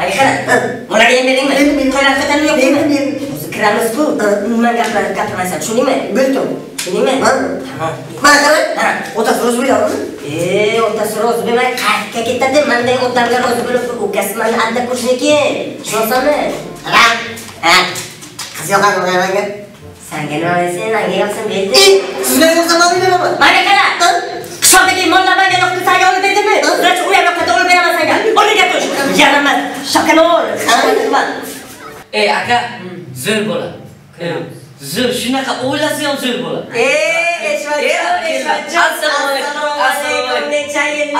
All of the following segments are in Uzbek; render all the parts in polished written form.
Mana qara. Mana ham beringmi? Qara qatan yo'qmi? O'zi kiramiz-ku. Nima gapirmaysan, tushundingmi? Bildim. Tushundingmi? Tamam. Mana qara. Otasi rozi bo'lyapti. Otasi rozi bo'lmay qayerga ketadi? Menday odamga rozi bo'lib, ukasi meni aldab ko'rishniki. Tushunasanmi? Ha. Qiz yoqadi menga. Senga nima desa, menga yoqsin berdi. Sizga yoqsa men beraman. Mana qara. Qishloqdagi mollalarga yoqdi, senga olib berdimmi? Ularchi u yoqda olib beraman senga. Olib gapirish. Yaramas. Shokanor. Aka, zo'r bola. Zo'r, shunaqa o'ylasa ham zo'r bola. Eshvatjon. Assalomu alaykum. Necha yil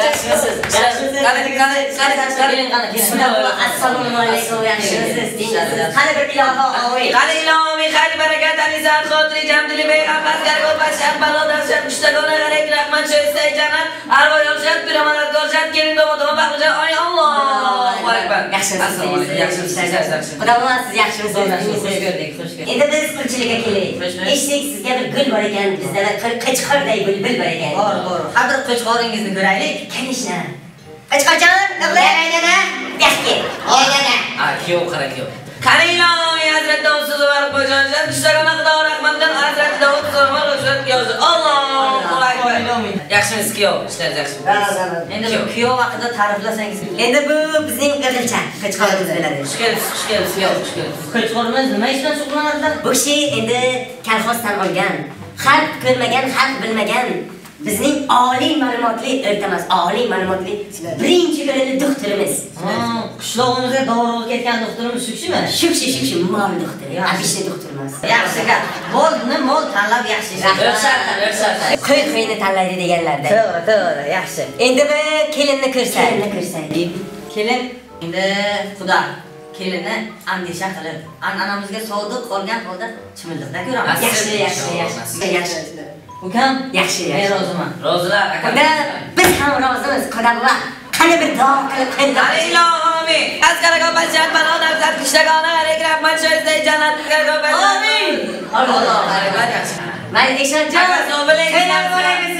yaxshimisiz? Assalomu alaykum. Yaxshimisiz? Qani bir iloho oyi. Qani ilohi, xayr barakat, alizat, xotiri, jamdili, payg'ambarlarga bashar, balodashar, mushtaqona g'arak, rahmat, sho'istay, jannat, arvoy olshat, piromanat olshat, kelin domodoma baxtijon, oy Allohu akbar. Yaxshimisiz? Xudo siz yaxshimisiz? Xush ko'rdik, xush ko'rdik. Endi biz qilchilikka kelaylik. Eshitdik sizga bir gul bor ekan, bizda qichqirday bulbul bor ekan. Bor. Ha bir qichqoringizni ko'raylik. Kanishna. Qichqirjon, o'g'lim. Yaxshi. Oydada. Kuyov qara kuyov. Qani ilohi Hazrat Davud so'zi var qo'yganlar, mushtaqona Xudo rahmatidan Hazrat Davud so'zi var o'shat yozdi. Allohu akbar. Yaxshimisiz kuyov? Ishlar yaxshimi? Endi kuyov haqida ta'riflasangiz. Endi bu bizning qizilcha, qichqorimiz bo'ladi. Xush kelibsiz kuyov, xush kelibsiz. Qichqorimiz nima ishdan shug'ullanadilar? Bu kishi endi kolxozdan olgan, xalq ko'rmagan, xalq bilmagan bizning oliy ma'lumotli o'rtamiz, oliy ma'lumotli birinchi o'rinli doktorimiz. Qishlog'imizga dori olib ketgan doktorimiz shu kishimi? Shu kishi mol doktori, abishli doktorimiz. Yaxshi gap. Mol tanlab yaxshi ish. Yo'qsa. Qo'yni tanlaydi deganlarda. To'g'ri, yaxshi. Endi bu kelinni ko'rsak. Kelin endi Xudo kelinni andisha qilib, an'anamizga sodiq qolgan holda chimildiqda ko'ramiz. Yaxshi. Ukam, yaxshi. Men roziman. Rozilar, aka. Biz ham rozimiz, Xudo buva. Qani bir duo qilib qo'ying. Qani ilohi. Azkaraga bashar balodar zat kishtagona g'arak rahmat sho'istay jannat azkaraga bashar. Amin. Alloh barakat yaxshi. Mayli Eshonjon. Qo'ylar bo'lamiz.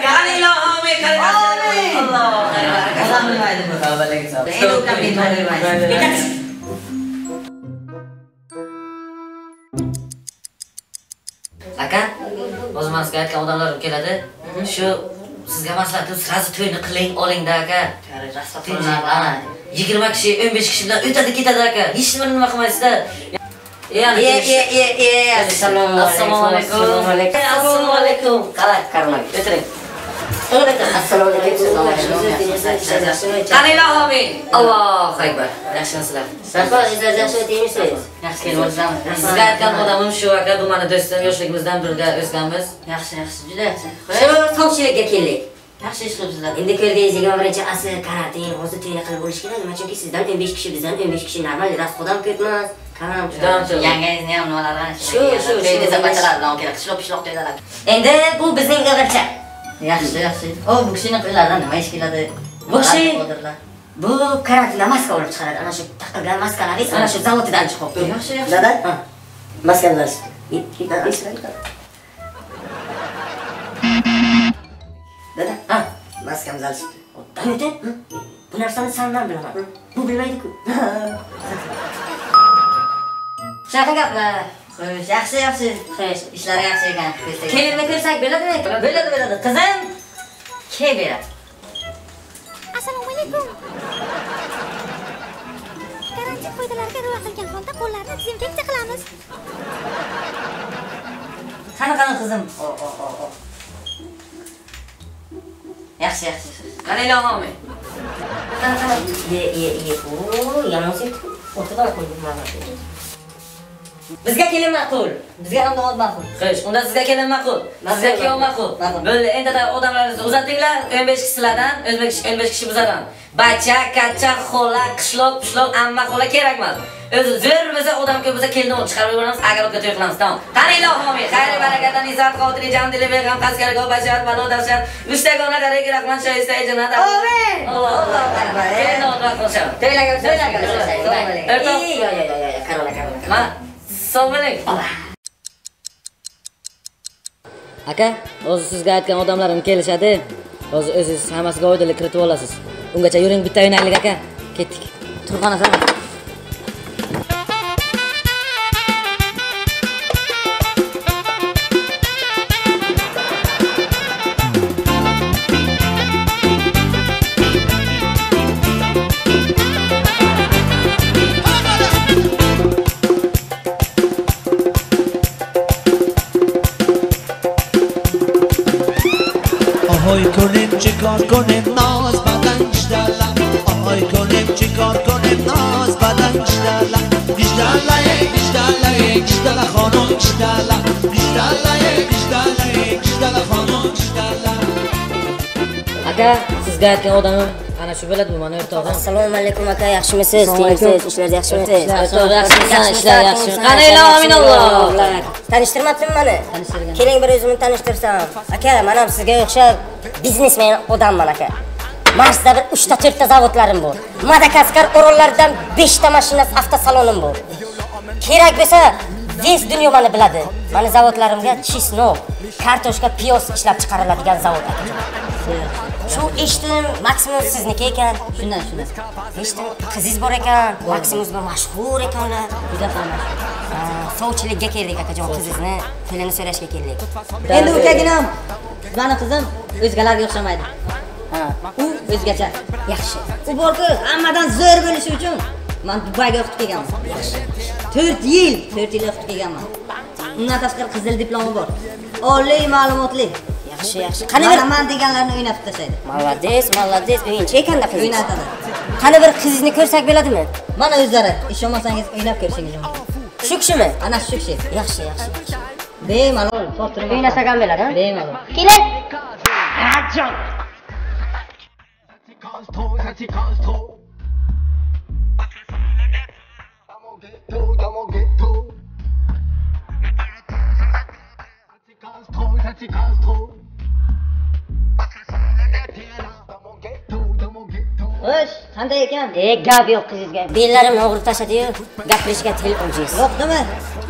Qani ilohi. Amin. Alloh barakat. Alloh bilmaydi bu tavbalarga savob. Endi ukam bilmaydi. Aka, o'zim sizga aytgan odamlar keladi. Shu sizga maslahatim sirazi to'yni qiling, oling-da aka. 20 kishi, 15 kishi bilan o'tadi ketadi aka. Hech nima qilmaysizda. Assalomu alaykum. Assalomu alaykum. Qarang, o'tiring. Assalomu alaykum. Qani ilohi. Allohu akbar. Yaxshimisizlar? Sarfozingizlar yaxshi o'tayapsiz. Yaxshi kelibsizlarmi? Sizga aytgan odamim shu aka, bu meni do'stim, yoshligimizdan birga o'sganmiz. Yaxshi, juda yaxshi. Shu sovchilikka keldik. Yaxshi ish qilibsizlar. Endi ko'rdingiz, 21 asr karantin, hozir to'yni qilib bo'lish kerak. Nima chunki sizdan 15 kishi, bizdan 15 kishi normal, rasxodam ko'pmas. Karam juda. Yangingizni ham nimalardan shu desa bachalardan kerak, qishloq to'ylar. Endi bu bizning o'g'ilcha. Yaxshi. Bu kishini qo'ylaridan nima ish keladi? Bu kishi bu karantinda maska olib chiqaradi. Ana shu taqilgan maskalaringiz ana shu zavodidan chiqibdi. Yaxshi. Dada, maskalar. Dada, maskamiz alishibdi. Qo'ydi. Bu narsani sandan bilaman. Bu bilmaydi-ku. Shunaqa gaplar. Xo'sh, yaxshi. Xo'sh, Ishlari yaxshi ekan. kelinni ko'rsak bo'ladimi? Bo'ladi. Qizim, ke beradi. Assalomu alaykum. Karantin qoidalariga rioya qilgan holda qo'llarni dezinfeksiya qilamiz. Qani qizim. Yaxshi. Qani ilohim. Qani. Yomon o'tirib qo'ydim mana. Bizga kelin ma'qul. Bizga ham da'vat ma'qul. Xo'sh, unda sizga kelin ma'qul. Sizga kuyov ma'qul. Bo'ldi, endi odamlaringizni uzatinglar. 15 kishilardan, 15 kishi bizadan. Bacha, kacha, xola, qishloq, amma xola kerak emas. O'zi zo'r bo'lsa, odam ko'p bo'lsa kelinni olib chiqarib yuboramiz, agar o'tga to'y qilamiz. Tamom. Qani ilohim, xayr barakatan, izzat, xotiri, jamdili, beg'am, qaskarga, bashar, balodashar, mushtaqona g'arak, rahmat, sho'istay, jannat. Amin. Alloh akbar. Kelinni olib qo'shamiz. To'ylarga. Karola. Ma So'malik. Aka, hozir sizga aytgan odamlarim kelishadi. Hozir o'zingiz hammasiga oydinlik kiritib olasiz. Ungacha yuring, bitta o'ynaylik aka. Ketdik. Turg'ana sana. آهای کنیم چیکار کنیم ناز بدن گشتالا آهای کنیم چیکار کنیم ناز بدن گشتالا گشتالا گشتالا گشتالا خانم گشتالا گشتالا گشتالا گشتالا خانم گشتالا Aka, sizga aytgan odamim ana shu bo'ladimi, mana o'rtog'im. Assalomu alaykum aka, yaxshimisiz? Tengsiz, ishlar yaxshimi? O'rtoq yaxshimisan, ishlar yaxshimi? Qani ilohi aminalloh. Tanishtirmabsizmi meni? Tanishtirgan. Keling bir o'zimni tanishtirsam. Aka, men ham sizga o'xshab biznesmen odamman aka. Marsda bir 3 ta 4 ta zavodlarim bor. Madagaskar orollaridan 5 ta mashinasi avtosalonim bor. Kerak bo'lsa, vez dunyo meni biladi. Meni zavodlarimga chisnok, kartoshka, piyoz ishlab chiqariladigan zavod aka. Shu eshitdim, Maksimus sizniki ekan. Shundan. Eshitdim, qizingiz bor ekan. Maksimus bir mashhur ekanlar. Juda ham mashhur. Sovchilikka keldik akajon, qizingizni tilini so'rashga keldik. Endi ukaginam, meni qizim o'zgalarga o'xshamaydi. U o'zgacha. Yaxshi. U borku hammadan zo'r bo'lishi uchun men Dubayga o'qib kelganman. Yaxshi. 4 yil o'qib kelganman. Undan tashqari qizil diplomi bor. Oliy ma'lumotli. Yaxshi. Qani men deganlarni o'ynatib tashlaydi. Молодец, o'yinchi ekanda qiz. O'ynatadi. Qani bir qizingizni ko'rsak bo'ladimi? Mana o'zlari ishonmasangiz o'ynab ko'rishingiz mumkin. Shu kishimi? Ana shu kishi. Yaxshi. Bemalol, to'xtirib O'ynasak ham bo'ladi, ha? Bemalol. Keling. Xo'sh, qanday ekan? Gap yo'q qizingizga. Bellarimni og'rib tashladi-yu, gapirishga til ojiz. Yo'qdimi?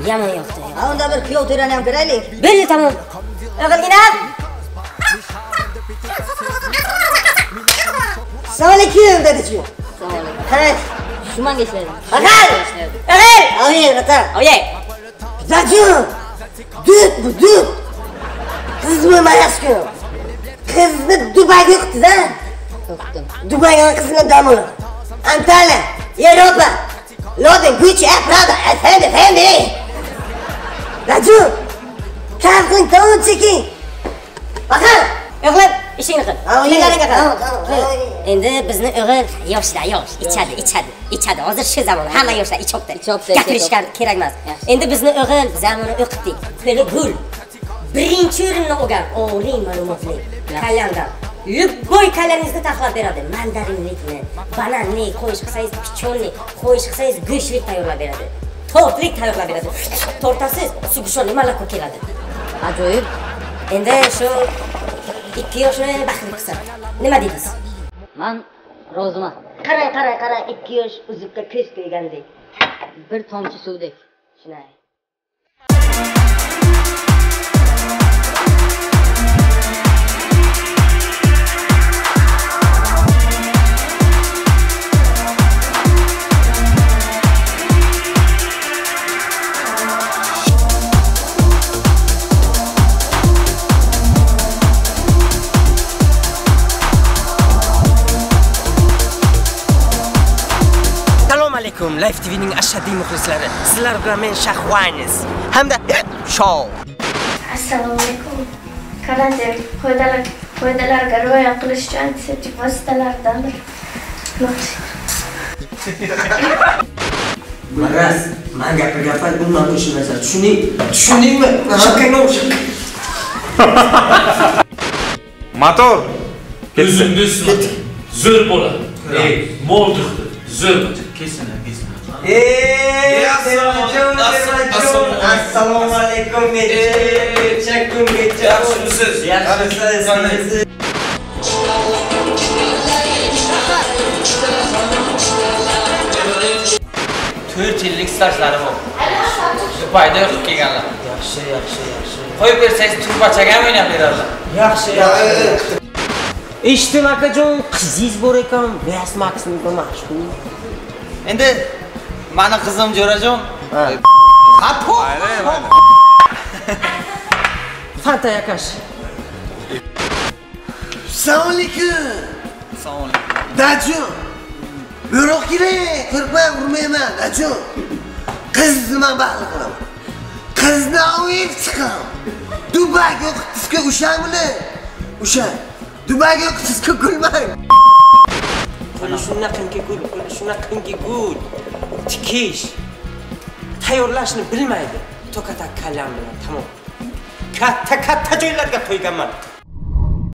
Yomon yo'qdi. Ha, unda bir kuyov to'rani ham ko'raylik. Bo'ldi, tamom. O'g'ilginam. Assalomu alaykum dedi-chi. Assalomu alaykum. Qani, Shu menga ishlaydi. Aqal! O'g'il! Oyi, ota. Oyi. Zajun. Dud. Qizmi mayasku. Qizni Dubayga o'qitdi-da. O'qitdim. Dubayga qizni damol. Antalya, Yevropa. London, Gucci, Prada, Fendi. Zajun. Kalqing to'g'ri cheking. Aqal! O'g'il, ishingni qil. Tilingaringga qil. Endi bizni o'g'il yoshda, ichadi. Hozir shu zamon hamma yoshlar ichobda. Gapirishga kerak emas. Endi bizni o'g'il zamonni o'qitdik. Puli gul. Birinchi o'rinni olgan oliy ma'lumotli kalyandan. Любой kalyaningizni taxlab beradi. Mandarinlikni, bananni qo'yish qilsangiz, pichonni qo'yish qilsangiz, go'shtlik tayyorlab beradi. Tortlik tayyorlab beradi. Tortasiz sugushonli malako keladi. Ajoyib. Endi shu 2 yoshni baxtli qilsa. Nima deysiz? Men roziman. Qarang, 2 yosh uzukka ko'z qo'ygandek. Bir tomchi suvdek. Shunday. Assalomu alaykum, Live TV'ning ashaddiy muxlislari. Sizlar bilan men Shahvayniz hamda Show. Assalomu alaykum. Karantin qoidalarga rioya qilish uchun antiseptik vositalardan Maraz, men gapirgan bundan tushunmaysan. Tushundingmi? Shakangni o'xshab. Motor. O'zingni ismi zo'r bo'ladi. Mol duxti, zo'r bo'ladi. Kesin. Assalomu alaykum. Yaxshimisiz? Yaxshimisiz. 4 yillik stajlari bor. Dubayda o'qib kelganlar. Yaxshi. Qo'yib bersangiz turbachaga ham o'ynab beradilar. Yaxshi. Eshitdim akajon, qizingiz bor ekan, Beyaz Maximga mashhur. Endi mani qizim Jo'rajon. Qattiq. Fanta yakash. Assalomu alaykum. Assalomu alaykum. Dajo. Buyoq kerak, qo'rqmang, urmayman, dajo. Qizni men baliq qilaman. Qizni olib chiqam. Dubayga o'qitishga o'shamini. O'sha Dubayga o'qitishga kulmang. Shunaqangi gul. Tikish. Tayyorlashni bilmaydi. To'kata kalam bilan, tamom. Katta joylarga qo'yganman.